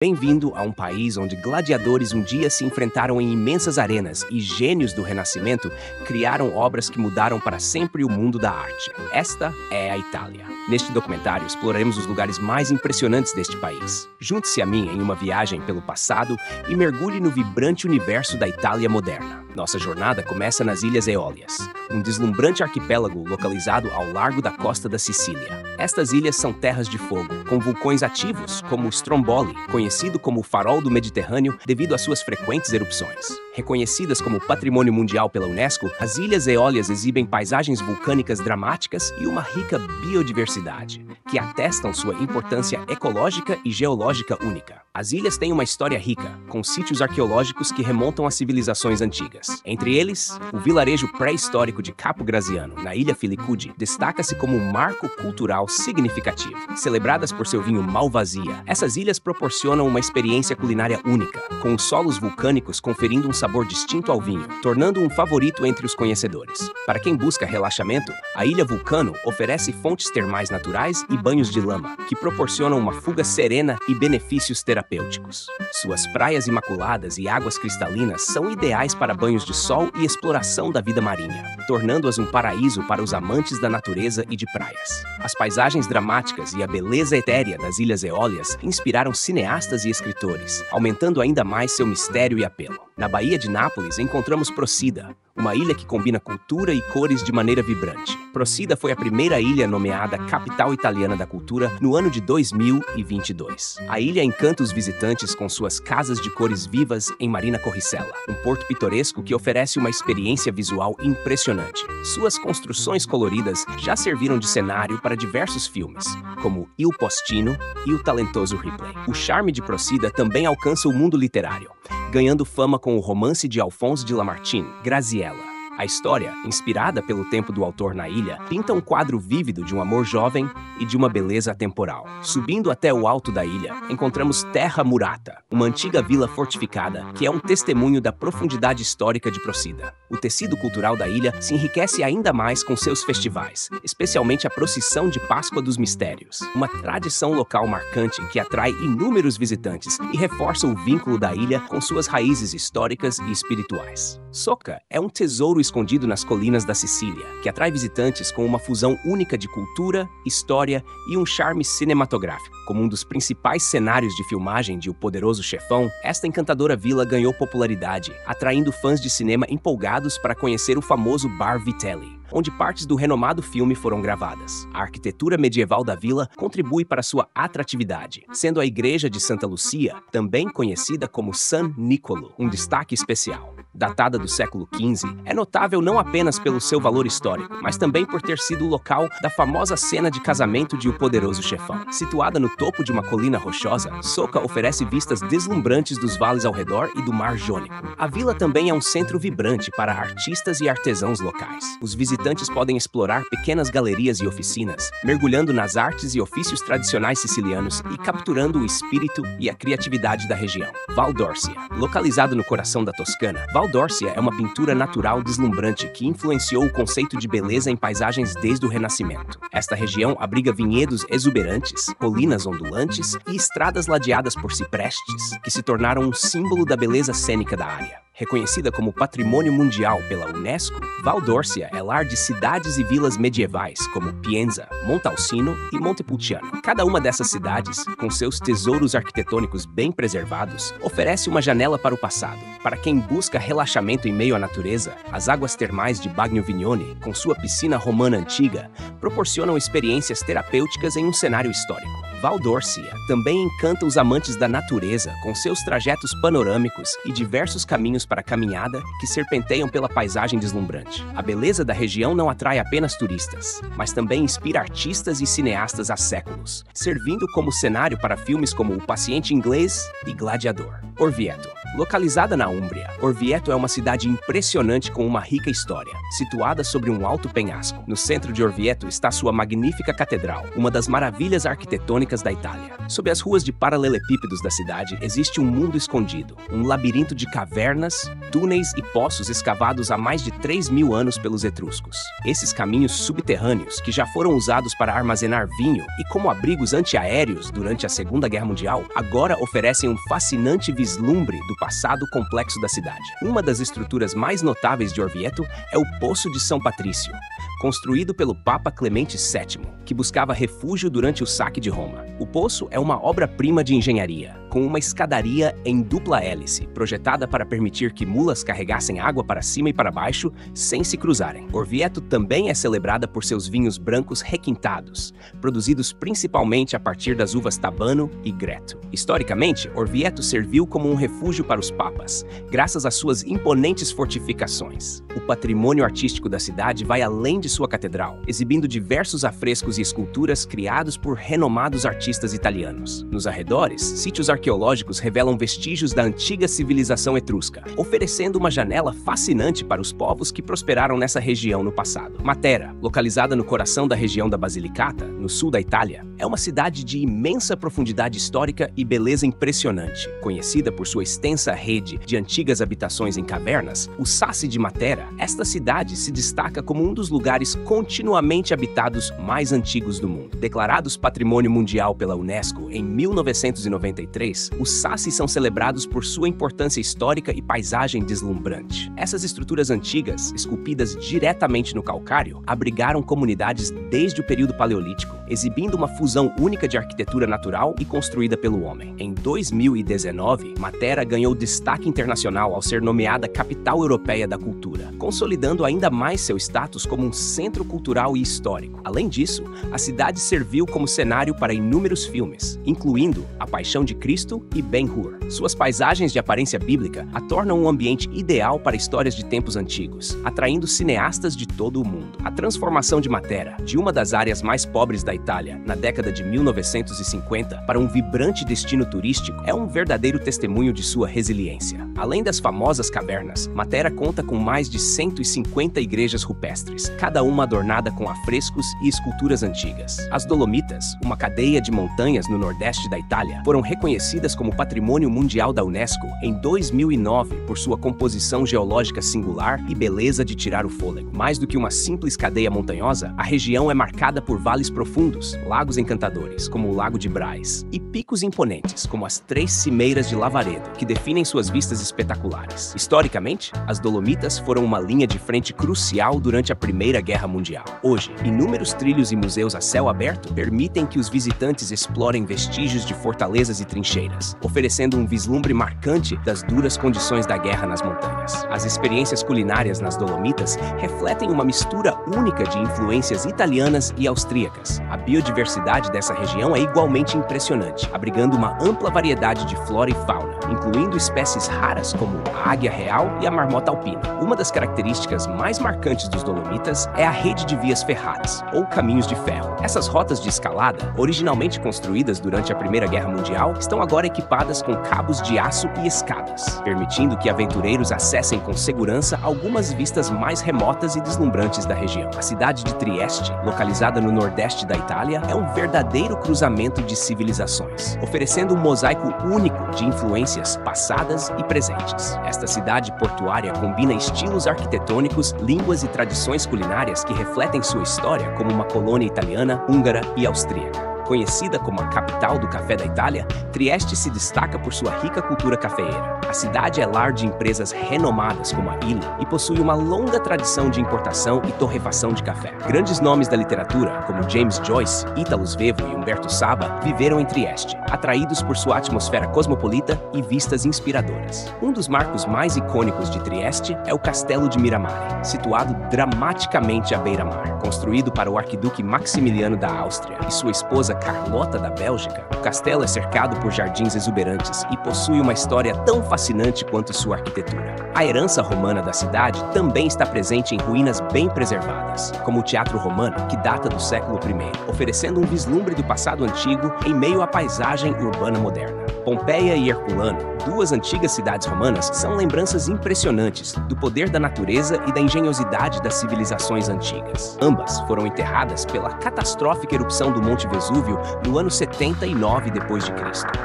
Bem-vindo a um país onde gladiadores um dia se enfrentaram em imensas arenas e gênios do Renascimento criaram obras que mudaram para sempre o mundo da arte. Esta é a Itália. Neste documentário, exploraremos os lugares mais impressionantes deste país. Junte-se a mim em uma viagem pelo passado e mergulhe no vibrante universo da Itália moderna. Nossa jornada começa nas Ilhas Eólias, um deslumbrante arquipélago localizado ao largo da costa da Sicília. Estas ilhas são terras de fogo, com vulcões ativos, como o Stromboli, conhecido como o farol do Mediterrâneo devido às suas frequentes erupções. Reconhecidas como Patrimônio Mundial pela Unesco, as Ilhas Eólias exibem paisagens vulcânicas dramáticas e uma rica biodiversidade, que atestam sua importância ecológica e geológica única. As ilhas têm uma história rica, com sítios arqueológicos que remontam a civilizações antigas. Entre eles, o vilarejo pré-histórico de Capo Graziano, na Ilha Filicudi, destaca-se como um marco cultural significativo. Celebradas por seu vinho Malvasia, essas ilhas proporcionam uma experiência culinária única, com os solos vulcânicos conferindo um sabor distinto ao vinho, tornando-o um favorito entre os conhecedores. Para quem busca relaxamento, a Ilha Vulcano oferece fontes termais naturais e banhos de lama, que proporcionam uma fuga serena e benefícios terapêuticos. Suas praias imaculadas e águas cristalinas são ideais para banhos de sol e exploração da vida marinha, tornando-as um paraíso para os amantes da natureza e de praias. As paisagens dramáticas e a beleza etérea das Ilhas Eólias inspiraram cineastas e escritores, aumentando ainda mais seu mistério e apelo. Na Baía de Nápoles encontramos Procida, uma ilha que combina cultura e cores de maneira vibrante. Procida foi a primeira ilha nomeada Capital Italiana da Cultura no ano de 2022. A ilha encanta os visitantes com suas casas de cores vivas em Marina Corricella, um porto pitoresco que oferece uma experiência visual impressionante. Suas construções coloridas já serviram de cenário para diversos filmes, como Il Postino e O Talentoso Ripley. O charme de Procida também alcança o mundo literário, ganhando fama com o romance de Alphonse de Lamartine, Graziella. A história, inspirada pelo tempo do autor na ilha, pinta um quadro vívido de um amor jovem e de uma beleza atemporal. Subindo até o alto da ilha, encontramos Terra Murata, uma antiga vila fortificada que é um testemunho da profundidade histórica de Procida. O tecido cultural da ilha se enriquece ainda mais com seus festivais, especialmente a Procissão de Páscoa dos Mistérios, uma tradição local marcante que atrai inúmeros visitantes e reforça o vínculo da ilha com suas raízes históricas e espirituais. Soca é um tesouro escondido nas colinas da Sicília, que atrai visitantes com uma fusão única de cultura, história e um charme cinematográfico. Como um dos principais cenários de filmagem de O Poderoso Chefão, esta encantadora vila ganhou popularidade, atraindo fãs de cinema empolgados para conhecer o famoso Bar Vitelli, onde partes do renomado filme foram gravadas. A arquitetura medieval da vila contribui para sua atratividade, sendo a Igreja de Santa Lucia, também conhecida como San Nicolo, um destaque especial. Datada do século XV, é notável não apenas pelo seu valor histórico, mas também por ter sido o local da famosa cena de casamento de O Poderoso Chefão. Situada no topo de uma colina rochosa, Soca oferece vistas deslumbrantes dos vales ao redor e do Mar Jônico. A vila também é um centro vibrante para artistas e artesãos locais. Os visitantes podem explorar pequenas galerias e oficinas, mergulhando nas artes e ofícios tradicionais sicilianos e capturando o espírito e a criatividade da região. Val d'Orcia. Localizado no coração da Toscana, Val d'Orcia é uma pintura natural deslumbrante que influenciou o conceito de beleza em paisagens desde o Renascimento. Esta região abriga vinhedos exuberantes, colinas ondulantes e estradas ladeadas por ciprestes, que se tornaram um símbolo da beleza cênica da área. Reconhecida como Patrimônio Mundial pela Unesco, Val d'Orcia é lar de cidades e vilas medievais como Pienza, Montalcino e Montepulciano. Cada uma dessas cidades, com seus tesouros arquitetônicos bem preservados, oferece uma janela para o passado. Para quem busca relaxamento em meio à natureza, as águas termais de Bagno Vignone, com sua piscina romana antiga, proporcionam experiências terapêuticas em um cenário histórico. Val d'Orcia também encanta os amantes da natureza com seus trajetos panorâmicos e diversos caminhos para caminhada que serpenteiam pela paisagem deslumbrante. A beleza da região não atrai apenas turistas, mas também inspira artistas e cineastas há séculos, servindo como cenário para filmes como O Paciente Inglês e Gladiador. Orvieto. Localizada na Úmbria, Orvieto é uma cidade impressionante com uma rica história, situada sobre um alto penhasco. No centro de Orvieto está sua magnífica catedral, uma das maravilhas arquitetônicas da Itália. Sob as ruas de paralelepípedos da cidade existe um mundo escondido, um labirinto de cavernas, túneis e poços escavados há mais de 3.000 anos pelos etruscos. Esses caminhos subterrâneos, que já foram usados para armazenar vinho e como abrigos antiaéreos durante a Segunda Guerra Mundial, agora oferecem um fascinante vislumbre do passado complexo da cidade. Uma das estruturas mais notáveis de Orvieto é o Poço de São Patrício, construído pelo Papa Clemente VII, que buscava refúgio durante o saque de Roma. O poço é uma obra-prima de engenharia, com uma escadaria em dupla hélice, projetada para permitir que mulas carregassem água para cima e para baixo sem se cruzarem. Orvieto também é celebrada por seus vinhos brancos requintados, produzidos principalmente a partir das uvas Tabano e Greto. Historicamente, Orvieto serviu como um refúgio para os papas, graças às suas imponentes fortificações. O patrimônio artístico da cidade vai além de sua catedral, exibindo diversos afrescos e esculturas criados por renomados artistas italianos. Nos arredores, sítios arqueológicos revelam vestígios da antiga civilização etrusca, oferecendo uma janela fascinante para os povos que prosperaram nessa região no passado. Matera, localizada no coração da região da Basilicata, no sul da Itália, é uma cidade de imensa profundidade histórica e beleza impressionante. Conhecida por sua extensa rede de antigas habitações em cavernas, o Sassi de Matera, esta cidade se destaca como um dos lugares continuamente habitados mais antigos do mundo. Declarados Patrimônio Mundial pela Unesco em 1993, os Sassi são celebrados por sua importância histórica e paisagem deslumbrante. Essas estruturas antigas, esculpidas diretamente no calcário, abrigaram comunidades desde o período paleolítico, exibindo uma fusão única de arquitetura natural e construída pelo homem. Em 2019, Matera ganhou destaque internacional ao ser nomeada Capital Europeia da Cultura, consolidando ainda mais seu status como um centro cultural e histórico. Além disso, a cidade serviu como cenário para inúmeros filmes, incluindo A Paixão de Cristo e Ben-Hur. Suas paisagens de aparência bíblica a tornam um ambiente ideal para histórias de tempos antigos, atraindo cineastas de todo o mundo. A transformação de Matera, de uma das áreas mais pobres da Itália, na década de 1950, para um vibrante destino turístico, é um verdadeiro testemunho de sua resiliência. Além das famosas cavernas, Matera conta com mais de 150 igrejas rupestres, cada uma adornada com afrescos e esculturas antigas. As Dolomitas, uma cadeia de montanhas no nordeste da Itália, foram reconhecidas como Patrimônio Mundial da Unesco em 2009 por sua composição geológica singular e beleza de tirar o fôlego. Mais do que uma simples cadeia montanhosa, a região é marcada por vales profundos, lagos encantadores, como o Lago de Braz, e picos imponentes, como as Três Cimeiras de Lavaredo, que definem suas vistas espetaculares. Historicamente, as Dolomitas foram uma linha de frente crucial durante a Primeira Guerra Mundial. Hoje, inúmeros trilhos e museus a céu aberto permitem que os visitantes explorem vestígios de fortalezas e trincheiras, oferecendo um vislumbre marcante das duras condições da guerra nas montanhas. As experiências culinárias nas Dolomitas refletem uma mistura única de influências italianas e austríacas. A biodiversidade dessa região é igualmente impressionante, abrigando uma ampla variedade de flora e fauna, incluindo espécies raras como a águia real e a marmota alpina. Uma das características mais marcantes dos Dolomitas é a rede de vias ferradas, ou caminhos de ferro. Essas rotas de escalada, originalmente construídas durante a Primeira Guerra Mundial, estão agora equipadas com cabos de aço e escadas, permitindo que aventureiros acessem com segurança algumas vistas mais remotas e deslumbrantes da região. A cidade de Trieste, localizada no nordeste da Itália, é um verdadeiro cruzamento de civilizações, oferecendo um mosaico único de influências passadas e presentes. Esta cidade portuária combina estilos arquitetônicos, línguas e tradições culinárias que refletem sua história como uma colônia italiana, húngara e austríaca. Conhecida como a capital do café da Itália, Trieste se destaca por sua rica cultura cafeeira. A cidade é lar de empresas renomadas como a Ilha e possui uma longa tradição de importação e torrefação de café. Grandes nomes da literatura, como James Joyce, Ítalo Svevo e Umberto Saba, viveram em Trieste, atraídos por sua atmosfera cosmopolita e vistas inspiradoras. Um dos marcos mais icônicos de Trieste é o Castelo de Miramare, situado dramaticamente à beira-mar. Construído para o arquiduque Maximiliano da Áustria e sua esposa Carlota da Bélgica, o castelo é cercado por jardins exuberantes e possui uma história tão fascinante quanto sua arquitetura. A herança romana da cidade também está presente em ruínas bem preservadas, como o Teatro Romano, que data do século I, oferecendo um vislumbre do passado antigo em meio à paisagem urbana moderna. Pompeia e Herculano, duas antigas cidades romanas, são lembranças impressionantes do poder da natureza e da engenhosidade das civilizações antigas. Ambas foram enterradas pela catastrófica erupção do Monte Vesúvio no ano 79 d.C.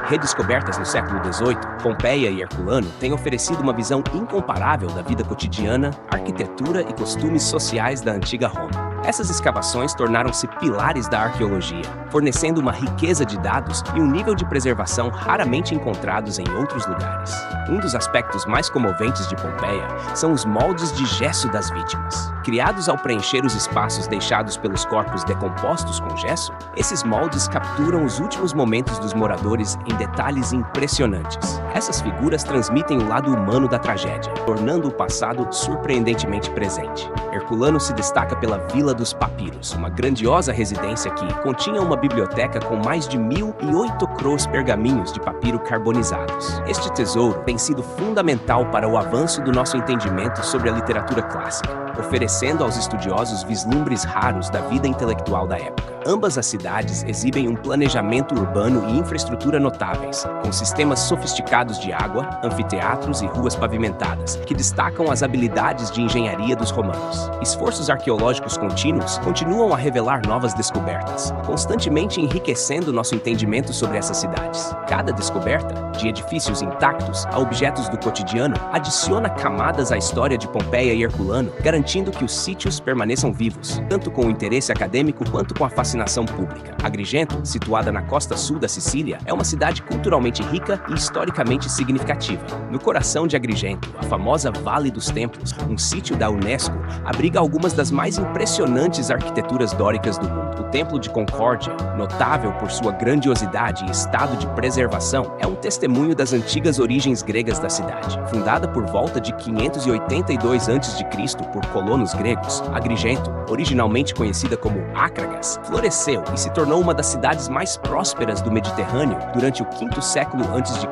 Redescobertas no século XVIII, Pompeia e Herculano têm oferecido uma visão incomparável da vida cotidiana, arquitetura e costumes sociais da antiga Roma. Essas escavações tornaram-se pilares da arqueologia, fornecendo uma riqueza de dados e um nível de preservação raramente encontrados em outros lugares. Um dos aspectos mais comoventes de Pompeia são os moldes de gesso das vítimas. Criados ao preencher os espaços deixados pelos corpos decompostos com gesso, esses moldes capturam os últimos momentos dos moradores em detalhes impressionantes. Essas figuras transmitem o lado humano da tragédia, tornando o passado surpreendentemente presente. Herculano se destaca pela Vila dos Papiros, uma grandiosa residência que continha uma biblioteca com mais de 1.008 crôs pergaminhos de papiro carbonizados. Este tesouro tem sido fundamental para o avanço do nosso entendimento sobre a literatura clássica, oferecendo aos estudiosos vislumbres raros da vida intelectual da época. Ambas as cidades exibem um planejamento urbano e infraestrutura notáveis, com sistemas sofisticados de água, anfiteatros e ruas pavimentadas, que destacam as habilidades de engenharia dos romanos. Esforços arqueológicos contínuos continuam a revelar novas descobertas, constantemente enriquecendo nosso entendimento sobre essas cidades. Cada descoberta, de edifícios intactos a objetos do cotidiano, adiciona camadas à história de Pompeia e Herculano, garantindo que os sítios permaneçam vivos, tanto com o interesse acadêmico quanto com a fascinação pública. Agrigento, situada na costa sul da Sicília, é uma cidade culturalmente rica e historicamente significativa. No coração de Agrigento, a famosa Vale dos Templos, um sítio da Unesco, abriga algumas das mais impressionantes arquiteturas dóricas do mundo. O Templo de Concórdia, notável por sua grandiosidade e estado de preservação, é um testemunho das antigas origens gregas da cidade. Fundada por volta de 582 a.C. por colonos gregos, Agrigento, originalmente conhecida como Acragas, floresceu e se tornou uma das cidades mais prósperas do Mediterrâneo durante o V século a.C.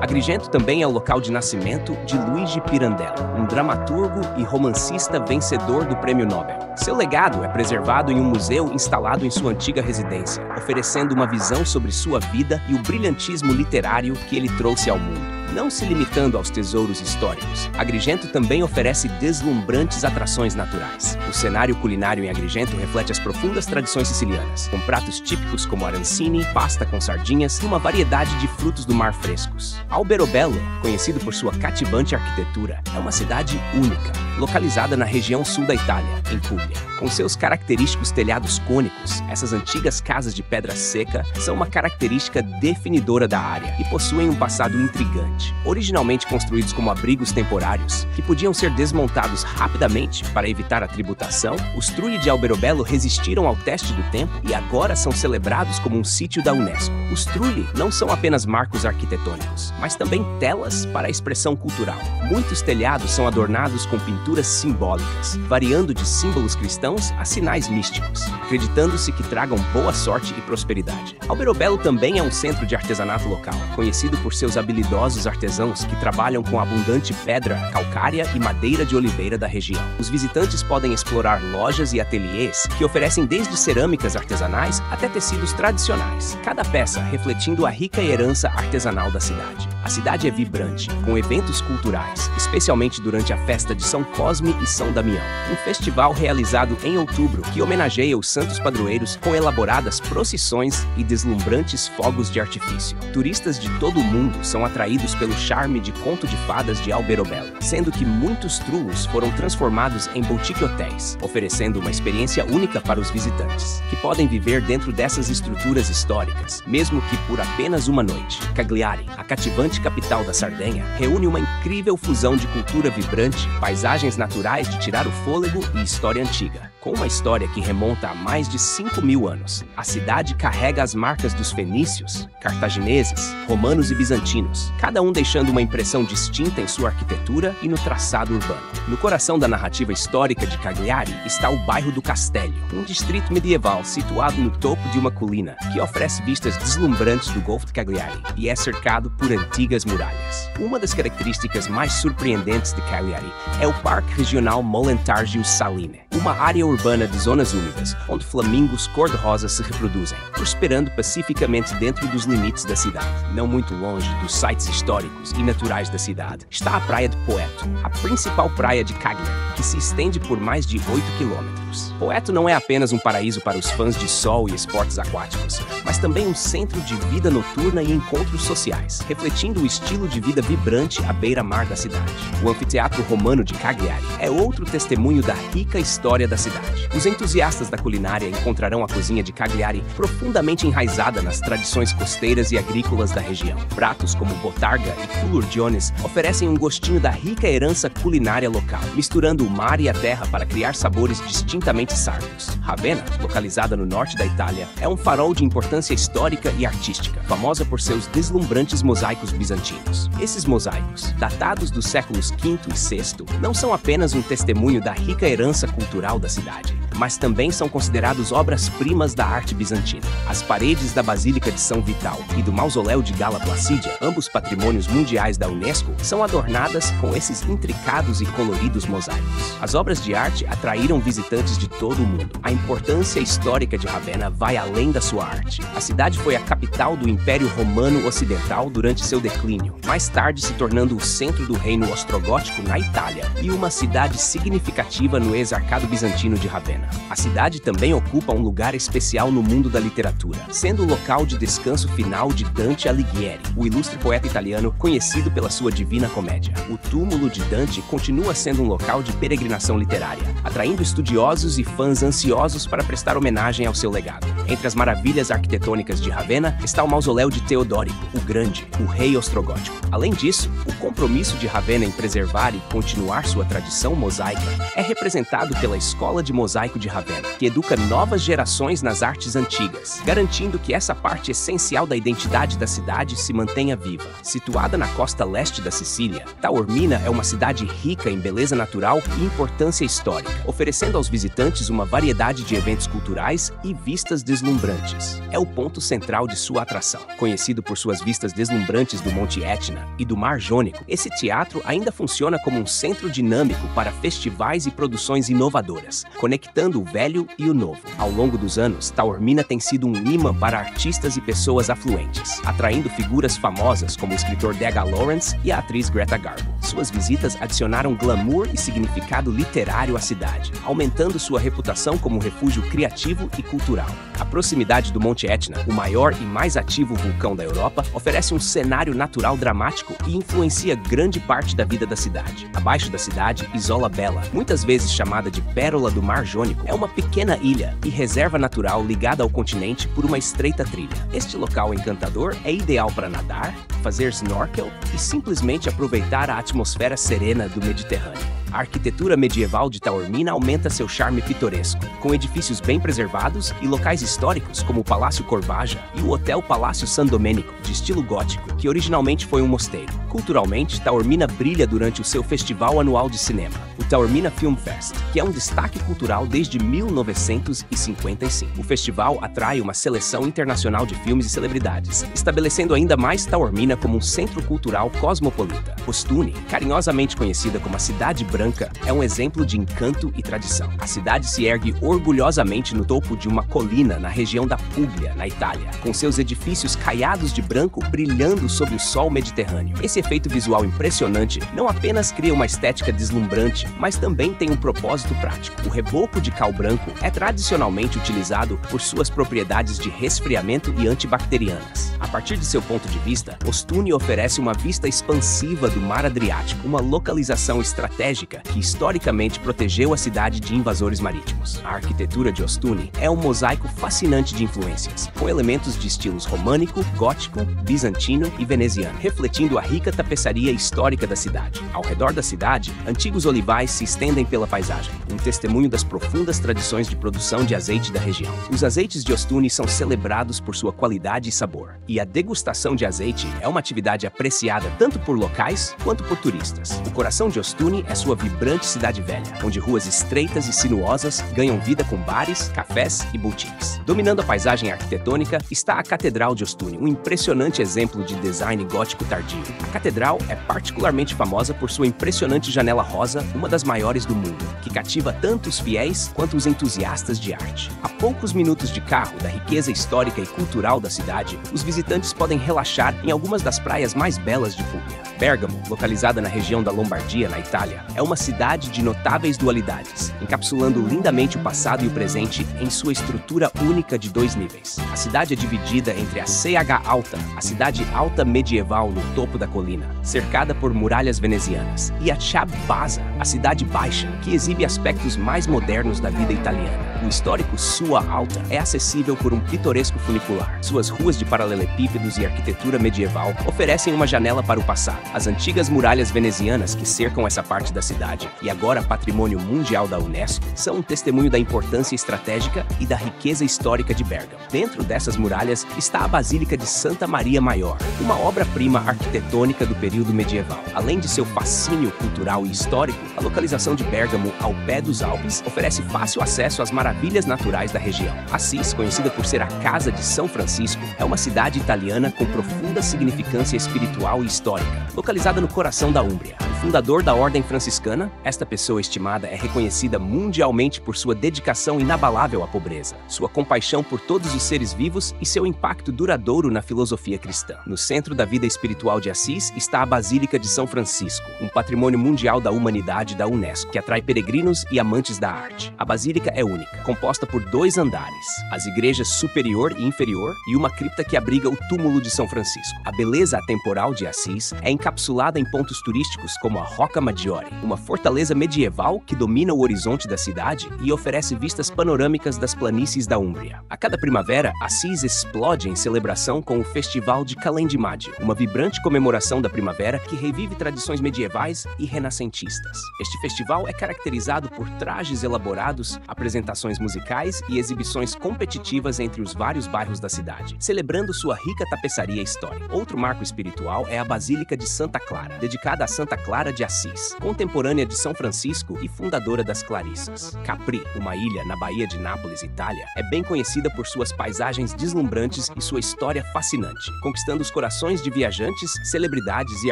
Agrigento também é o local de nascimento de Luigi Pirandello, um dramaturgo e romancista vencedor do Prêmio Nobel. Seu legado é preservado em um museu instalado em sua antiga residência, oferecendo uma visão sobre sua vida e o brilhantismo literário que ele trouxe ao mundo. Não se limitando aos tesouros históricos, Agrigento também oferece deslumbrantes atrações naturais. O cenário culinário em Agrigento reflete as profundas tradições sicilianas, com pratos típicos como arancine, pasta com sardinhas e uma variedade de frutos do mar frescos. Alberobello, conhecido por sua cativante arquitetura, é uma cidade única, localizada na região sul da Itália, em Puglia. Com seus característicos telhados cônicos, essas antigas casas de pedra seca são uma característica definidora da área e possuem um passado intrigante. Originalmente construídos como abrigos temporários, que podiam ser desmontados rapidamente para evitar a tributação, os Trulli de Alberobello resistiram ao teste do tempo e agora são celebrados como um sítio da Unesco. Os Trulli não são apenas marcos arquitetônicos, mas também telas para a expressão cultural. Muitos telhados são adornados com pinturas simbólicas, variando de símbolos cristãos a sinais místicos, acreditando-se que tragam boa sorte e prosperidade. Alberobello também é um centro de artesanato local, conhecido por seus habilidosos artesãos que trabalham com abundante pedra calcária e madeira de oliveira da região. Os visitantes podem explorar lojas e ateliês que oferecem desde cerâmicas artesanais até tecidos tradicionais, cada peça refletindo a rica herança artesanal da cidade. A cidade é vibrante, com eventos culturais, especialmente durante a festa de São Cosme e São Damião, um festival realizado em outubro que homenageia os santos padroeiros com elaboradas procissões e deslumbrantes fogos de artifício. Turistas de todo o mundo são atraídos pelo charme de conto de fadas de Alberobello, sendo que muitos trullos foram transformados em boutique hotéis, oferecendo uma experiência única para os visitantes, que podem viver dentro dessas estruturas históricas, mesmo que por apenas uma noite. Cagliari, a cativante imponente capital da Sardenha reúne uma incrível fusão de cultura vibrante, paisagens naturais de tirar o fôlego e história antiga. Com uma história que remonta a mais de 5.000 anos, a cidade carrega as marcas dos fenícios, cartagineses, romanos e bizantinos, cada um deixando uma impressão distinta em sua arquitetura e no traçado urbano. No coração da narrativa histórica de Cagliari está o bairro do Castello, um distrito medieval situado no topo de uma colina que oferece vistas deslumbrantes do Golfo de Cagliari e é cercado por antigas muralhas. Uma das características mais surpreendentes de Cagliari é o Parque Regional Molentargio Saline, uma área urbana de zonas úmidas, onde flamingos cor-de-rosa se reproduzem, prosperando pacificamente dentro dos limites da cidade. Não muito longe dos sites históricos e naturais da cidade está a Praia de Poeto, a principal praia de Cagliari, que se estende por mais de 8 quilômetros. Poeto não é apenas um paraíso para os fãs de sol e esportes aquáticos, mas também um centro de vida noturna e encontros sociais, refletindo o estilo de vida vibrante à beira-mar da cidade. O anfiteatro romano de Cagliari é outro testemunho da rica história da cidade. Os entusiastas da culinária encontrarão a cozinha de Cagliari profundamente enraizada nas tradições costeiras e agrícolas da região. Pratos como botarga e culurgiones oferecem um gostinho da rica herança culinária local, misturando o mar e a terra para criar sabores distintamente sardos. Ravenna, localizada no norte da Itália, é um farol de importância histórica e artística, famosa por seus deslumbrantes mosaicos bizantinos. Esses mosaicos, datados dos séculos V e VI, não são apenas um testemunho da rica herança cultural da cidade, mas também são considerados obras-primas da arte bizantina. As paredes da Basílica de São Vital e do Mausoléu de Galla Placídia, ambos patrimônios mundiais da Unesco, são adornadas com esses intricados e coloridos mosaicos. As obras de arte atraíram visitantes de todo o mundo. A importância histórica de Ravenna vai além da sua arte. A cidade foi a capital do Império Romano Ocidental durante seu declínio, mais tarde se tornando o centro do reino ostrogótico na Itália e uma cidade significativa no exarcado bizantino de Ravenna. A cidade também ocupa um lugar especial no mundo da literatura, sendo o local de descanso final de Dante Alighieri, o ilustre poeta italiano conhecido pela sua Divina Comédia. O túmulo de Dante continua sendo um local de peregrinação literária, atraindo estudiosos e fãs ansiosos para prestar homenagem ao seu legado. Entre as maravilhas arquitetônicas de Ravenna está o Mausoléu de Teodórico, o Grande, o rei ostrogótico. Além disso, o compromisso de Ravenna em preservar e continuar sua tradição mosaica é representado pela Escola de Mosaico de Ravenna, que educa novas gerações nas artes antigas, garantindo que essa parte essencial da identidade da cidade se mantenha viva. Situada na costa leste da Sicília, Taormina é uma cidade rica em beleza natural e importância histórica, oferecendo aos visitantes uma variedade de eventos culturais e vistas deslumbrantes. É o ponto central de sua atração. Conhecido por suas vistas deslumbrantes do Monte Etna e do Mar Jônico, esse teatro ainda funciona como um centro dinâmico para festivais e produções inovadoras, conectando o velho e o novo. Ao longo dos anos, Taormina tem sido um imã para artistas e pessoas afluentes, atraindo figuras famosas como o escritor D.H. Lawrence e a atriz Greta Garbo. Suas visitas adicionaram glamour e significado literário à cidade, aumentando sua reputação como um refúgio criativo e cultural. A proximidade do Monte Etna, o maior e mais ativo vulcão da Europa, oferece um cenário natural dramático e influencia grande parte da vida da cidade. Abaixo da cidade, Isola Bella, muitas vezes chamada de Pérola do Mar Jônico, é uma pequena ilha e reserva natural ligada ao continente por uma estreita trilha. Este local encantador é ideal para nadar, fazer snorkel e simplesmente aproveitar a atmosfera serena do Mediterrâneo. A arquitetura medieval de Taormina aumenta seu charme pitoresco, com edifícios bem preservados e locais históricos como o Palácio Corvaja e o Hotel Palácio San Domenico, de estilo gótico, que originalmente foi um mosteiro. Culturalmente, Taormina brilha durante o seu festival anual de cinema, o Taormina Film Fest, que é um destaque cultural desde 1955. O festival atrai uma seleção internacional de filmes e celebridades, estabelecendo ainda mais Taormina como um centro cultural cosmopolita. Ostuni, carinhosamente conhecida como a Cidade Branca, é um exemplo de encanto e tradição. A cidade se ergue orgulhosamente no topo de uma colina na região da Puglia, na Itália, com seus edifícios caiados de branco brilhando sob o sol mediterrâneo. Esse efeito visual impressionante não apenas cria uma estética deslumbrante, mas também tem um propósito prático. O reboco de cal branco é tradicionalmente utilizado por suas propriedades de resfriamento e antibacterianas. A partir de seu ponto de vista, Ostuni oferece uma vista expansiva do Mar Adriático, uma localização estratégica que historicamente protegeu a cidade de invasores marítimos. A arquitetura de Ostuni é um mosaico fascinante de influências, com elementos de estilos românico, gótico, bizantino e veneziano, refletindo a rica tapeçaria histórica da cidade. Ao redor da cidade, antigos olivais se estendem pela paisagem, um testemunho das profundas tradições de produção de azeite da região. Os azeites de Ostuni são celebrados por sua qualidade e sabor, e a degustação de azeite é uma atividade apreciada tanto por locais quanto por turistas. O coração de Ostuni é sua vibrante cidade velha, onde ruas estreitas e sinuosas ganham vida com bares, cafés e boutiques. Dominando a paisagem arquitetônica está a Catedral de Ostuni, um impressionante exemplo de design gótico tardio. A catedral é particularmente famosa por sua impressionante janela rosa, uma das maiores do mundo, que cativa tanto os fiéis quanto os entusiastas de arte. A poucos minutos de carro da riqueza histórica e cultural da cidade, os visitantes podem relaxar em algumas das praias mais belas de Puglia. Bergamo, localizada na região da Lombardia, na Itália, é uma cidade de notáveis dualidades, encapsulando lindamente o passado e o presente em sua estrutura única de 2 níveis. A cidade é dividida entre a CH Alta, a cidade alta medieval no topo da colina, cercada por muralhas venezianas, e a Ciabatta, a cidade baixa, que exibe aspectos mais modernos da vida italiana. O histórico Sua Alta é acessível por um pitoresco funicular. Suas ruas de paralelepípedos e arquitetura medieval oferecem uma janela para o passado. As antigas muralhas venezianas que cercam essa parte da cidade, e agora patrimônio mundial da Unesco, são um testemunho da importância estratégica e da riqueza histórica de Bergamo. Dentro dessas muralhas está a Basílica de Santa Maria Maior, uma obra-prima arquitetônica do período medieval. Além de seu fascínio cultural e histórico, a localização de Bergamo, ao pé dos Alpes, oferece fácil acesso às maravilhas naturais da região. Assis, conhecida por ser a casa de São Francisco, é uma cidade italiana com profunda significância espiritual e histórica, localizada no coração da Úmbria. O fundador da Ordem Franciscana, esta pessoa estimada é reconhecida mundialmente por sua dedicação inabalável à pobreza, sua compaixão por todos os seres vivos e seu impacto duradouro na filosofia cristã. No centro da vida espiritual de Assis está a Basílica de São Francisco, um patrimônio mundial da humanidade da Unesco, que atrai peregrinos e amantes da arte. A basílica é única, composta por 2 andares, as igrejas superior e inferior e uma cripta que abriga o túmulo de São Francisco. A beleza atemporal de Assis é encapsulada em pontos turísticos como a Rocca Maggiore, uma fortaleza medieval que domina o horizonte da cidade e oferece vistas panorâmicas das planícies da Úmbria. A cada primavera, Assis explode em celebração com o Festival de Calende Maggio, uma vibrante comemoração da primavera que revive tradições medievais e renascentistas. Este festival é caracterizado por trajes elaborados, apresentações musicais e exibições competitivas entre os vários bairros da cidade, celebrando sua rica tapeçaria histórica. Outro marco espiritual é a Basílica de Santa Clara, dedicada a Santa Clara de Assis, contemporânea de São Francisco e fundadora das Clarissas. Capri, uma ilha na Baía de Nápoles, Itália, é bem conhecida por suas paisagens deslumbrantes e sua história fascinante, conquistando os corações de viajantes, celebridades e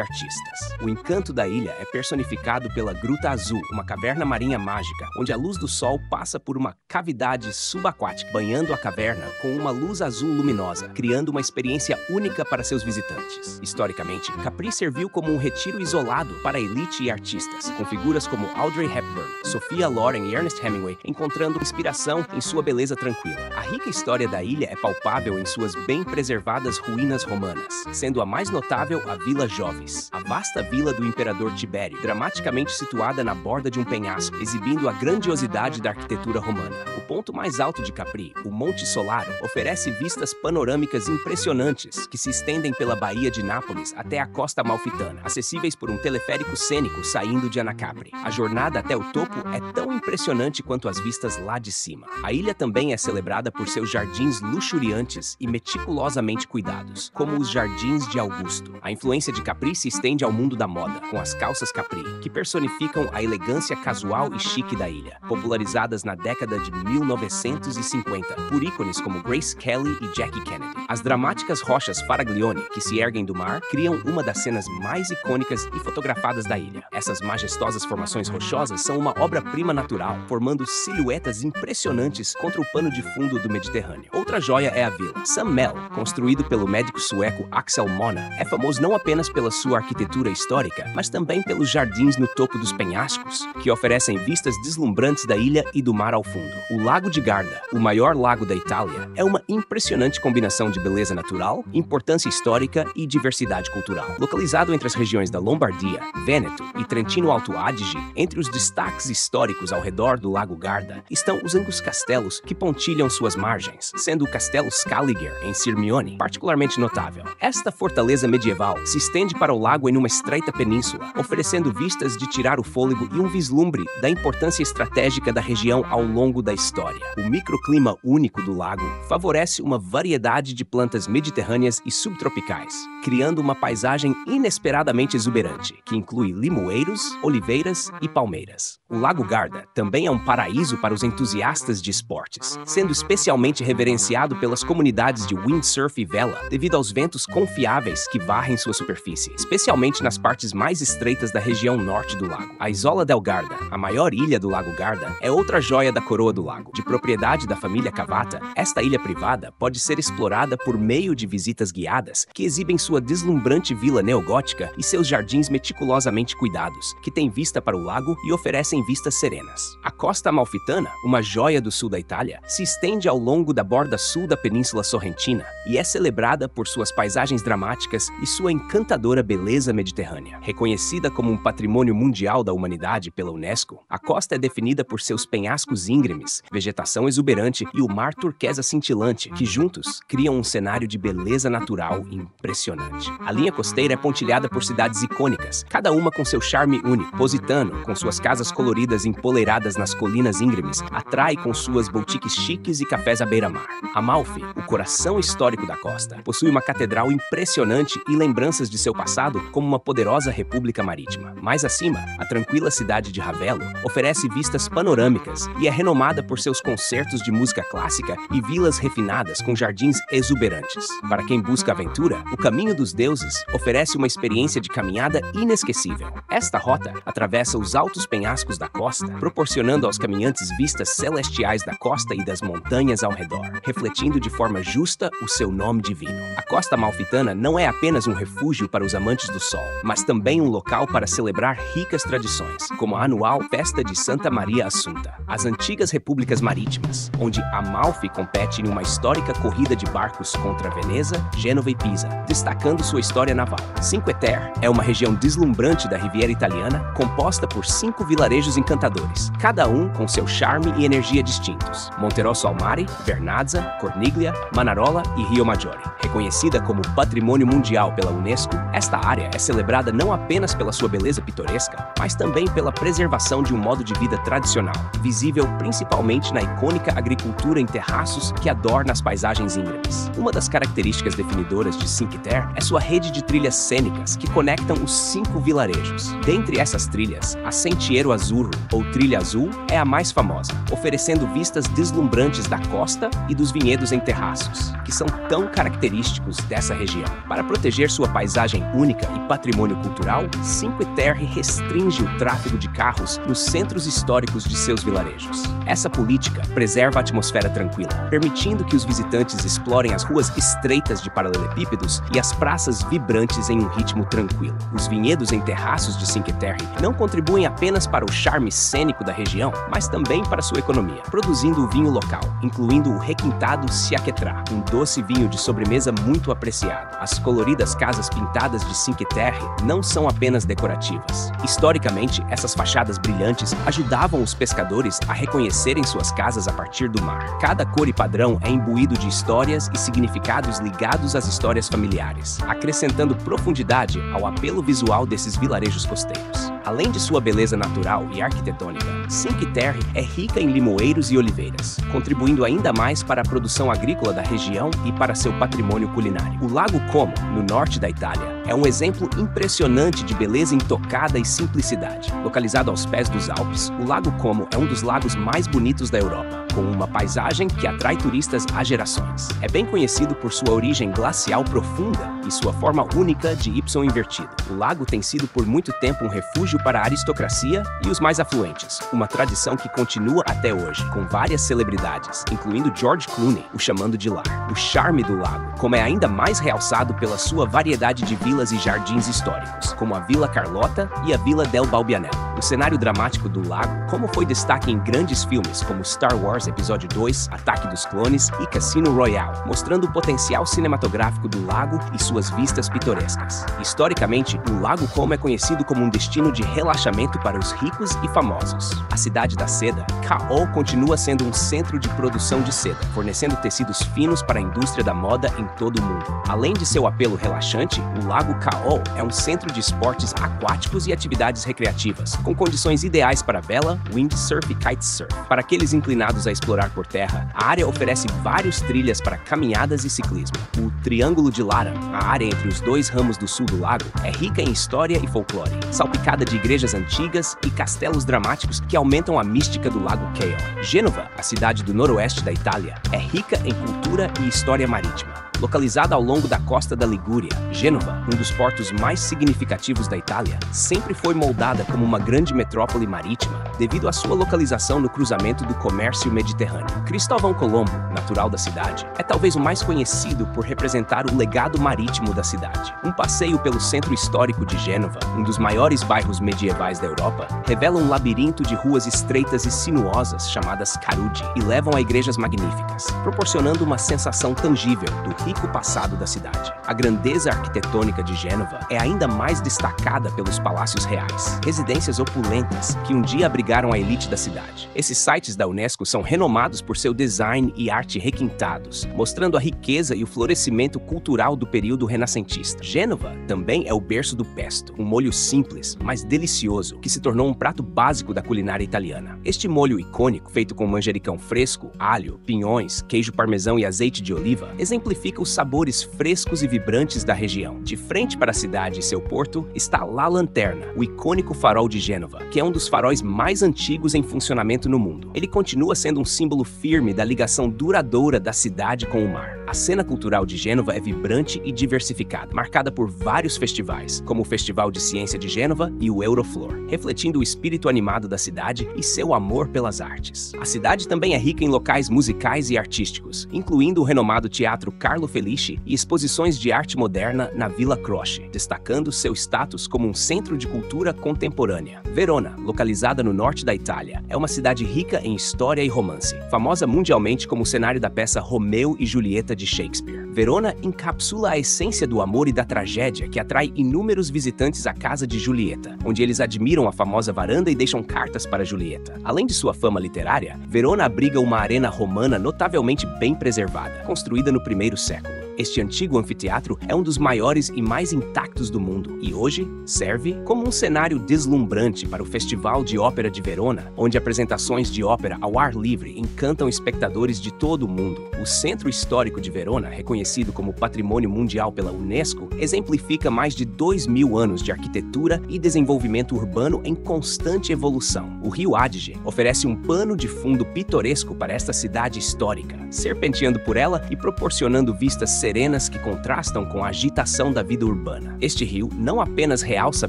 artistas. O encanto da ilha é personificado pela Gruta Azul, uma caverna marinha mágica, onde a luz do sol passa por uma cavidade subaquática, banhando a caverna com uma luz azul luminosa, criando uma experiência única para seus visitantes. Historicamente, Capri serviu como um retiro isolado para a elite e artistas, com figuras como Audrey Hepburn, Sophia Loren e Ernest Hemingway encontrando inspiração em sua beleza tranquila. A rica história da ilha é palpável em suas bem preservadas ruínas romanas, sendo a mais notável a Vila Jovis, a vasta vila do imperador Tibério, dramaticamente situada na borda de um penhasco, exibindo a grandiosidade da arquitetura romana. O ponto mais alto de Capri, o Monte Solaro, oferece vistas panorâmicas impressionantes que se estendem pela Baía de Nápoles até a costa amalfitana, acessíveis por um teleférico cênico saindo de Anacapri. A jornada até o topo é tão impressionante quanto as vistas lá de cima. A ilha também é celebrada por seus jardins luxuriantes e meticulosamente cuidados, como os Jardins de Augusto. A influência de Capri se estende ao mundo da moda, com as calças Capri, que personificam a elegância casual e chique da ilha, popularizadas na década de 1950 por ícones como Grace Kelly e Jackie Kennedy. As dramáticas rochas Faraglione, que se erguem do mar, criam uma das cenas mais icônicas e fotografadas da ilha. Essas majestosas formações rochosas são uma obra-prima natural, formando silhuetas impressionantes contra o pano de fundo do Mediterrâneo. Outra joia é a vila. Sam Mell, construído pelo médico sueco Axel Mona, é famoso não apenas pela sua arquitetura histórica, mas também pelos jardins no topo dos penhascos. penhascos que oferecem vistas deslumbrantes da ilha e do mar ao fundo. O Lago de Garda, o maior lago da Itália, é uma impressionante combinação de beleza natural, importância histórica e diversidade cultural. Localizado entre as regiões da Lombardia, Vêneto e Trentino Alto Adige, entre os destaques históricos ao redor do Lago Garda estão os antigos castelos que pontilham suas margens, sendo o Castelo Scaliger, em Sirmione, particularmente notável. Esta fortaleza medieval se estende para o lago em uma estreita península, oferecendo vistas de tirar o fôlego e um vislumbre da importância estratégica da região ao longo da história. O microclima único do lago favorece uma variedade de plantas mediterrâneas e subtropicais, criando uma paisagem inesperadamente exuberante, que inclui limoeiros, oliveiras e palmeiras. O Lago Garda também é um paraíso para os entusiastas de esportes, sendo especialmente reverenciado pelas comunidades de windsurf e vela, devido aos ventos confiáveis que varrem sua superfície, especialmente nas partes mais estreitas da região norte do lago. A Isola del Garda, a maior ilha do Lago Garda, é outra joia da coroa do lago. De propriedade da família Cavata, esta ilha privada pode ser explorada por meio de visitas guiadas que exibem sua deslumbrante vila neogótica e seus jardins meticulosamente cuidados, que têm vista para o lago e oferecem vistas serenas. A Costa Amalfitana, uma joia do sul da Itália, se estende ao longo da borda sul da Península Sorrentina e é celebrada por suas paisagens dramáticas e sua encantadora beleza mediterrânea. Reconhecida como um patrimônio mundial da humanidade pela Unesco, a costa é definida por seus penhascos íngremes, vegetação exuberante e o mar turquesa cintilante, que juntos criam um cenário de beleza natural impressionante. A linha costeira é pontilhada por cidades icônicas, cada uma com seu charme único. Positano, com suas casas coloridas empoleiradas nas colinas íngremes, atrai com suas boutiques chiques e cafés à beira-mar. Amalfi, o coração histórico da costa, possui uma catedral impressionante e lembranças de seu passado como uma poderosa república marítima. Mais acima, a tranquila cidade de Ravello oferece vistas panorâmicas e é renomada por seus concertos de música clássica e vilas refinadas com jardins exuberantes. Para quem busca aventura, o Caminho dos Deuses oferece uma experiência de caminhada inesquecível. Esta rota atravessa os altos penhascos da costa, proporcionando aos caminhantes vistas celestiais da costa e das montanhas ao redor, refletindo de forma justa o seu nome divino. A Costa Amalfitana não é apenas um refúgio para os amantes do sol, mas também um local para celebrar ricas tradições, como a anual Festa de Santa Maria Assunta, as antigas repúblicas marítimas, onde Amalfi compete em uma histórica corrida de barcos contra Veneza, Gênova e Pisa, destacando sua história naval. Cinque Terre é uma região deslumbrante da Riviera Italiana, composta por 5 vilarejos encantadores, cada um com seu charme e energia distintos: Monterosso al Mare, Vernazza, Corniglia, Manarola e Rio Maggiore. Reconhecida como Patrimônio Mundial pela Unesco, esta área é celebrada não apenas pela sua beleza pitoresca, mas também pela preservação de um modo de vida tradicional, visível principalmente na icônica agricultura em terraços que adorna as paisagens íngremes. Uma das características definidoras de Cinque Terre é sua rede de trilhas cênicas que conectam os 5 vilarejos. Dentre essas trilhas, a Sentiero Azzurro, ou Trilha Azul, é a mais famosa, oferecendo vistas deslumbrantes da costa e dos vinhedos em terraços, que são tão característicos dessa região. Para proteger sua paisagem única e patrimônio cultural, Cinque Terre restringe o tráfego de carros nos centros históricos de seus vilarejos. Essa política preserva a atmosfera tranquila, permitindo que os visitantes explorem as ruas estreitas de paralelepípedos e as praças vibrantes em um ritmo tranquilo. Os vinhedos em terraços de Cinque Terre não contribuem apenas para o charme cênico da região, mas também para sua economia, produzindo o vinho local, incluindo o requintado Sciacquetra, um doce vinho de sobremesa muito apreciado. As coloridas casas pintadas de Cinque Terre não são apenas decorativas. Historicamente, essas fachadas brilhantes ajudavam os pescadores a reconhecerem suas casas a partir do mar. Cada cor e padrão é imbuído de histórias e significados ligados às histórias familiares, acrescentando profundidade ao apelo visual desses vilarejos costeiros. Além de sua beleza natural e arquitetônica, Cinque Terre é rica em limoeiros e oliveiras, contribuindo ainda mais para a produção agrícola da região e para seu patrimônio culinário. O Lago Como, no norte da Itália, é um exemplo impressionante de beleza intocada e simplicidade. Localizado aos pés dos Alpes, o Lago Como é um dos lagos mais bonitos da Europa, com uma paisagem que atrai turistas há gerações. É bem conhecido por sua origem glacial profunda e sua forma única de Y invertido. O lago tem sido por muito tempo um refúgio para a aristocracia e os mais afluentes, uma tradição que continua até hoje, com várias celebridades, incluindo George Clooney, o chamando de lar. O charme do lago, como é ainda mais realçado pela sua variedade de vilas e jardins históricos, como a Vila Carlotta e a Vila del Balbianello. O cenário dramático do lago, como foi destaque em grandes filmes como Star Wars Episódio 2, Ataque dos Clones e Cassino Royale, mostrando o potencial cinematográfico do lago e suas vistas pitorescas. Historicamente, o Lago Como é conhecido como um destino de relaxamento para os ricos e famosos. A cidade da seda, Kaol continua sendo um centro de produção de seda, fornecendo tecidos finos para a indústria da moda em todo o mundo. Além de seu apelo relaxante, o Lago Kaol é um centro de esportes aquáticos e atividades recreativas, com condições ideais para vela, windsurf e kitesurf. Para aqueles inclinados a explorar por terra, a área oferece várias trilhas para caminhadas e ciclismo. O Triângulo de Lara, a área entre os dois ramos do sul do lago, é rica em história e folclore, salpicada de igrejas antigas e castelos dramáticos que aumentam a mística do Lago Kao. Gênova, a cidade do noroeste da Itália, é rica em cultura e história marítima. Localizada ao longo da costa da Ligúria, Gênova, um dos portos mais significativos da Itália, sempre foi moldada como uma grande metrópole marítima devido à sua localização no cruzamento do comércio mediterrâneo. Cristóvão Colombo, natural da cidade, é talvez o mais conhecido por representar o legado marítimo da cidade. Um passeio pelo centro histórico de Gênova, um dos maiores bairros medievais da Europa, revela um labirinto de ruas estreitas e sinuosas chamadas Carudi e levam a igrejas magníficas, proporcionando uma sensação tangível do rico passado da cidade. A grandeza arquitetônica de Gênova é ainda mais destacada pelos palácios reais, residências opulentas que um dia abrigaram a elite da cidade. Esses sites da Unesco são renomados por seu design e arte requintados, mostrando a riqueza e o florescimento cultural do período renascentista. Gênova também é o berço do pesto, um molho simples, mas delicioso, que se tornou um prato básico da culinária italiana. Este molho icônico, feito com manjericão fresco, alho, pinhões, queijo parmesão e azeite de oliva, exemplifica os sabores frescos e vibrantes da região. De frente para a cidade e seu porto está La Lanterna, o icônico farol de Gênova, que é um dos faróis mais antigos em funcionamento no mundo. Ele continua sendo um símbolo firme da ligação duradoura da cidade com o mar. A cena cultural de Gênova é vibrante e diversificada, marcada por vários festivais, como o Festival de Ciência de Gênova e o Euroflor, refletindo o espírito animado da cidade e seu amor pelas artes. A cidade também é rica em locais musicais e artísticos, incluindo o renomado Teatro Carlo Felice e exposições de arte moderna na Villa Croce, destacando seu status como um centro de cultura contemporânea. Verona, localizada no norte da Itália, é uma cidade rica em história e romance, famosa mundialmente como cenário da peça Romeu e Julieta de Shakespeare. Verona encapsula a essência do amor e da tragédia que atrai inúmeros visitantes à casa de Julieta, onde eles admiram a famosa varanda e deixam cartas para Julieta. Além de sua fama literária, Verona abriga uma arena romana notavelmente bem preservada, construída no primeiro século. Este antigo anfiteatro é um dos maiores e mais intactos do mundo e hoje serve como um cenário deslumbrante para o Festival de Ópera de Verona, onde apresentações de ópera ao ar livre encantam espectadores de todo o mundo. O Centro Histórico de Verona, reconhecido como Patrimônio Mundial pela Unesco, exemplifica mais de 2.000 anos de arquitetura e desenvolvimento urbano em constante evolução. O Rio Adige oferece um pano de fundo pitoresco para esta cidade histórica, serpenteando por ela e proporcionando vistas serenas que contrastam com a agitação da vida urbana. Este rio não apenas realça a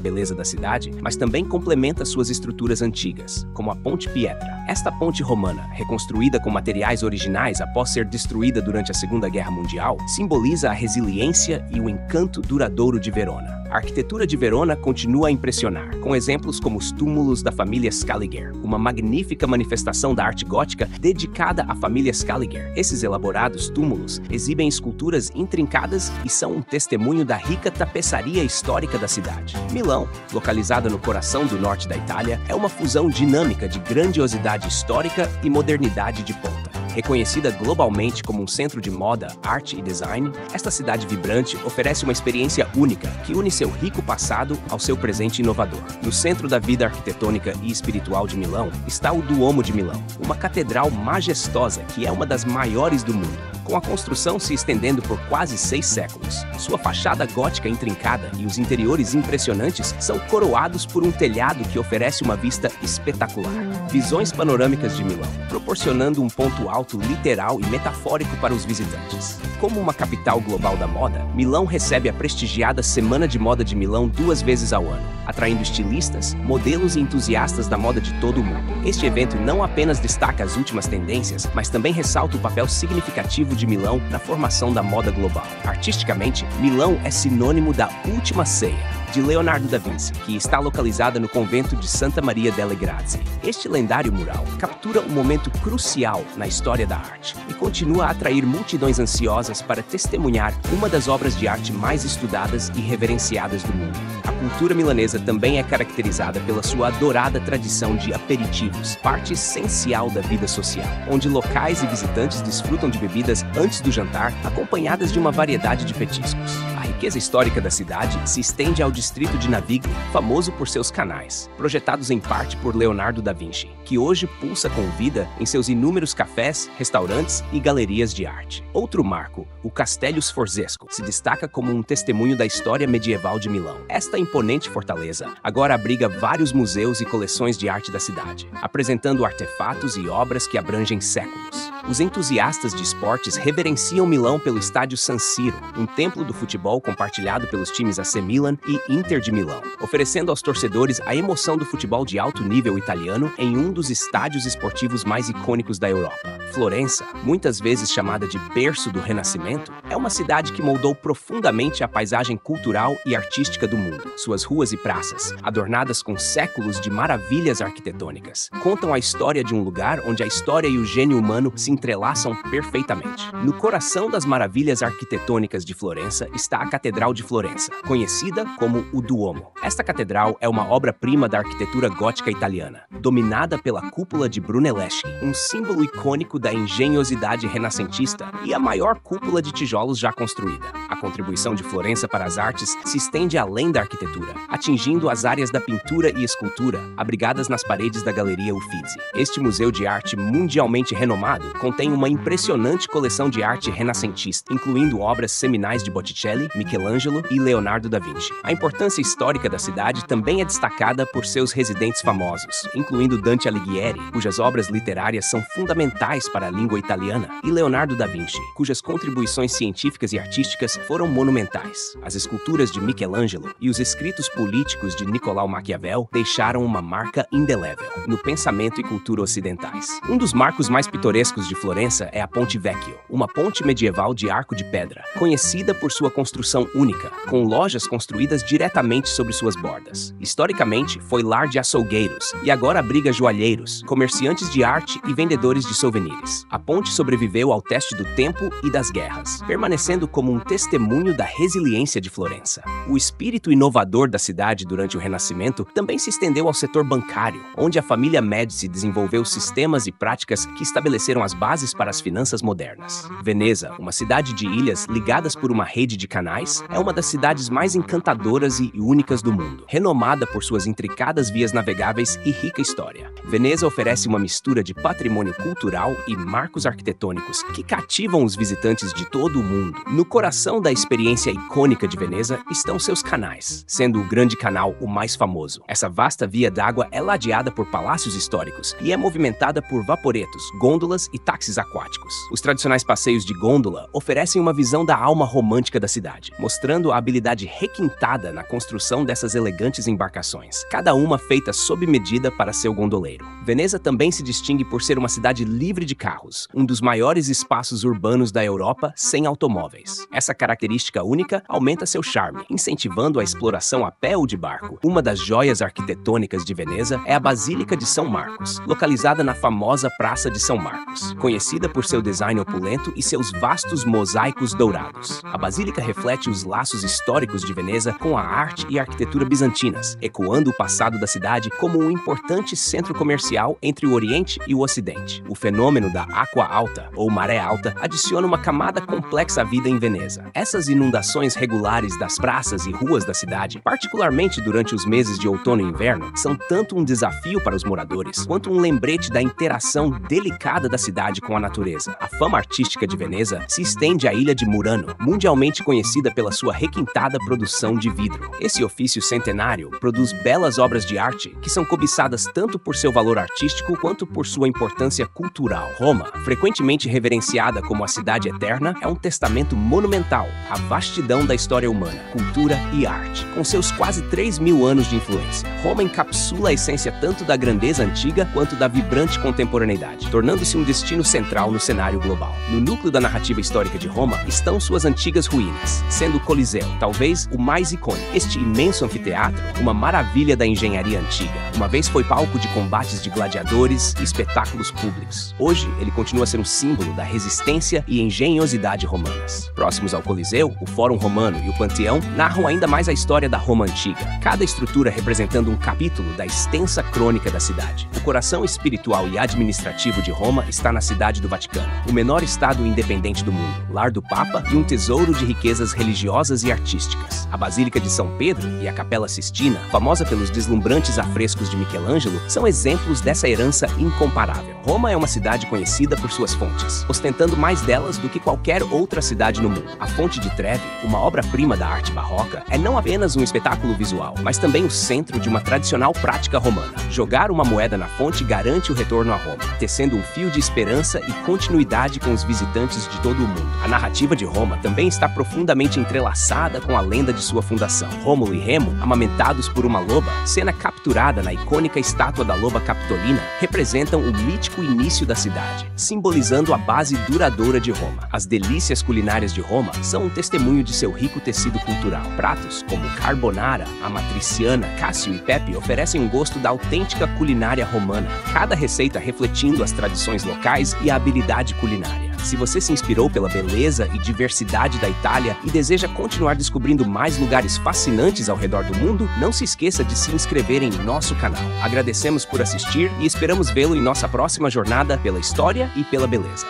beleza da cidade, mas também complementa suas estruturas antigas, como a Ponte Pietra. Esta ponte romana, reconstruída com materiais originais após ser destruída durante a Segunda Guerra Mundial, simboliza a resiliência e o encanto duradouro de Verona. A arquitetura de Verona continua a impressionar, com exemplos como os túmulos da família Scaliger, uma magnífica manifestação da arte gótica dedicada à família Scaliger. Esses elaborados túmulos exibem esculturas intrincadas e são um testemunho da rica tapeçaria histórica da cidade. Milão, localizada no coração do norte da Itália, é uma fusão dinâmica de grandiosidade histórica e modernidade de ponta. Reconhecida globalmente como um centro de moda, arte e design, esta cidade vibrante oferece uma experiência única que une seu rico passado ao seu presente inovador. No centro da vida arquitetônica e espiritual de Milão está o Duomo de Milão, uma catedral majestosa que é uma das maiores do mundo, com a construção se estendendo por quase 6 séculos. Sua fachada gótica intrincada e os interiores impressionantes são coroados por um telhado que oferece uma vista espetacular. Visões panorâmicas de Milão, proporcionando um ponto alto literal e metafórico para os visitantes. Como uma capital global da moda, Milão recebe a prestigiada Semana de Moda de Milão 2 vezes ao ano, atraindo estilistas, modelos e entusiastas da moda de todo o mundo. Este evento não apenas destaca as últimas tendências, mas também ressalta o papel significativo de Milão na formação da moda global. Artisticamente, Milão é sinônimo da Última Ceia, de Leonardo da Vinci, que está localizada no convento de Santa Maria delle Grazie. Este lendário mural captura um momento crucial na história da arte e continua a atrair multidões ansiosas para testemunhar uma das obras de arte mais estudadas e reverenciadas do mundo. A cultura milanesa também é caracterizada pela sua adorada tradição de aperitivos, parte essencial da vida social, onde locais e visitantes desfrutam de bebidas antes do jantar, acompanhadas de uma variedade de petiscos. A riqueza histórica da cidade se estende ao distrito de Navigli, famoso por seus canais, projetados em parte por Leonardo da Vinci, que hoje pulsa com vida em seus inúmeros cafés, restaurantes e galerias de arte. Outro marco, o Castello Sforzesco, se destaca como um testemunho da história medieval de Milão. Esta imponente fortaleza agora abriga vários museus e coleções de arte da cidade, apresentando artefatos e obras que abrangem séculos. Os entusiastas de esportes reverenciam Milão pelo estádio San Siro, um templo do futebol compartilhado pelos times AC Milan e Inter de Milão, oferecendo aos torcedores a emoção do futebol de alto nível italiano em um dos estádios esportivos mais icônicos da Europa. Florença, muitas vezes chamada de berço do Renascimento, é uma cidade que moldou profundamente a paisagem cultural e artística do mundo. Suas ruas e praças, adornadas com séculos de maravilhas arquitetônicas, contam a história de um lugar onde a história e o gênio humano se entrelaçam perfeitamente. No coração das maravilhas arquitetônicas de Florença está a Catedral de Florença, conhecida como o Duomo. Esta catedral é uma obra-prima da arquitetura gótica italiana, dominada pela cúpula de Brunelleschi, um símbolo icônico da engenhosidade renascentista e a maior cúpula de tijolos já construída. A contribuição de Florença para as artes se estende além da arquitetura, atingindo as áreas da pintura e escultura, abrigadas nas paredes da Galeria Uffizi. Este museu de arte mundialmente renomado contém uma impressionante coleção de arte renascentista, incluindo obras seminais de Botticelli, Michelangelo e Leonardo da Vinci. A importância histórica da cidade também é destacada por seus residentes famosos, incluindo Dante Alighieri, cujas obras literárias são fundamentais para a língua italiana, e Leonardo da Vinci, cujas contribuições científicas e artísticas foram monumentais. As esculturas de Michelangelo e os escritos políticos de Nicolau Maquiavel deixaram uma marca indelével no pensamento e cultura ocidentais. Um dos marcos mais pitorescos de Florença é a Ponte Vecchio, uma ponte medieval de arco de pedra, conhecida por sua construção única, com lojas construídas diretamente sobre suas bordas. Historicamente, foi lar de açougueiros e agora abriga joalheiros, comerciantes de arte e vendedores de souvenirs. A ponte sobreviveu ao teste do tempo e das guerras, permanecendo como um testemunho da resiliência de Florença. O espírito inovador da cidade durante o Renascimento também se estendeu ao setor bancário, onde a família Médici desenvolveu sistemas e práticas que estabeleceram as bases para as finanças modernas. Veneza, uma cidade de ilhas ligadas por uma rede de canais, é uma das cidades mais encantadoras e únicas do mundo, renomada por suas intricadas vias navegáveis e rica história. Veneza oferece uma mistura de patrimônio cultural e marcos arquitetônicos que cativam os visitantes de todo o mundo. No coração da experiência icônica de Veneza estão seus canais, sendo o Grande Canal o mais famoso. Essa vasta via d'água é ladeada por palácios históricos e é movimentada por vaporetos, gôndolas e táxis aquáticos. Os tradicionais passeios de gôndola oferecem uma visão da alma romântica da cidade, mostrando a habilidade requintada na construção dessas elegantes embarcações, cada uma feita sob medida para seu gondoleiro. Veneza também se distingue por ser uma cidade livre de carros, um dos maiores espaços urbanos da Europa sem automóveis. Essa característica única aumenta seu charme, incentivando a exploração a pé ou de barco. Uma das joias arquitetônicas de Veneza é a Basílica de São Marcos, localizada na famosa Praça de São Marcos, conhecida por seu design opulento e seus vastos mosaicos dourados. A basílica reflete os laços históricos de Veneza com a arte e arquitetura bizantinas, ecoando o passado da cidade como um importante centro comercial entre o Oriente e o Ocidente. O fenômeno da água alta, ou maré alta, adiciona uma camada complexa à vida em Veneza. Essas inundações regulares das praças e ruas da cidade, particularmente durante os meses de outono e inverno, são tanto um desafio para os moradores, quanto um lembrete da interação delicada da cidade com a natureza. A fama artística de Veneza se estende à ilha de Murano, mundialmente conhecida pela sua requintada produção de vidro. Esse ofício centenário produz belas obras de arte que são cobiçadas tanto por seu valor artístico quanto por sua importância cultural. Roma, frequentemente reverenciada como a cidade eterna, é um testamento monumental à vastidão da história humana, cultura e arte. Com seus quase 3.000 anos de influência, Roma encapsula a essência tanto da grandeza antiga quanto da vibrante contemporaneidade, tornando-se um destino destino central no cenário global. No núcleo da narrativa histórica de Roma estão suas antigas ruínas, sendo o Coliseu, talvez o mais icônico. Este imenso anfiteatro, uma maravilha da engenharia antiga, uma vez foi palco de combates de gladiadores e espetáculos públicos. Hoje, ele continua a ser um símbolo da resistência e engenhosidade romanas. Próximos ao Coliseu, o Fórum Romano e o Panteão narram ainda mais a história da Roma antiga, cada estrutura representando um capítulo da extensa crônica da cidade. O coração espiritual e administrativo de Roma está na cidade do Vaticano, o menor estado independente do mundo, lar do Papa e um tesouro de riquezas religiosas e artísticas. A Basílica de São Pedro e a Capela Sistina, famosa pelos deslumbrantes afrescos de Michelangelo, são exemplos dessa herança incomparável. Roma é uma cidade conhecida por suas fontes, ostentando mais delas do que qualquer outra cidade no mundo. A Fonte de Trevi, uma obra-prima da arte barroca, é não apenas um espetáculo visual, mas também o centro de uma tradicional prática romana. Jogar uma moeda na fonte garante o retorno a Roma, tecendo um fio de esperança e continuidade com os visitantes de todo o mundo. A narrativa de Roma também está profundamente entrelaçada com a lenda de sua fundação. Rômulo e Remo, amamentados por uma loba, cena capturada na icônica estátua da loba Capitolina, representam o mítico início da cidade, simbolizando a base duradoura de Roma. As delícias culinárias de Roma são um testemunho de seu rico tecido cultural. Pratos como carbonara, amatriciana, Cássio e Pepe oferecem um gosto da autêntica culinária romana, cada receita refletindo as tradições locais e a habilidade culinária. Se você se inspirou pela beleza e diversidade da Itália e deseja continuar descobrindo mais lugares fascinantes ao redor do mundo, não se esqueça de se inscrever em nosso canal. Agradecemos por assistir e esperamos vê-lo em nossa próxima jornada pela história e pela beleza.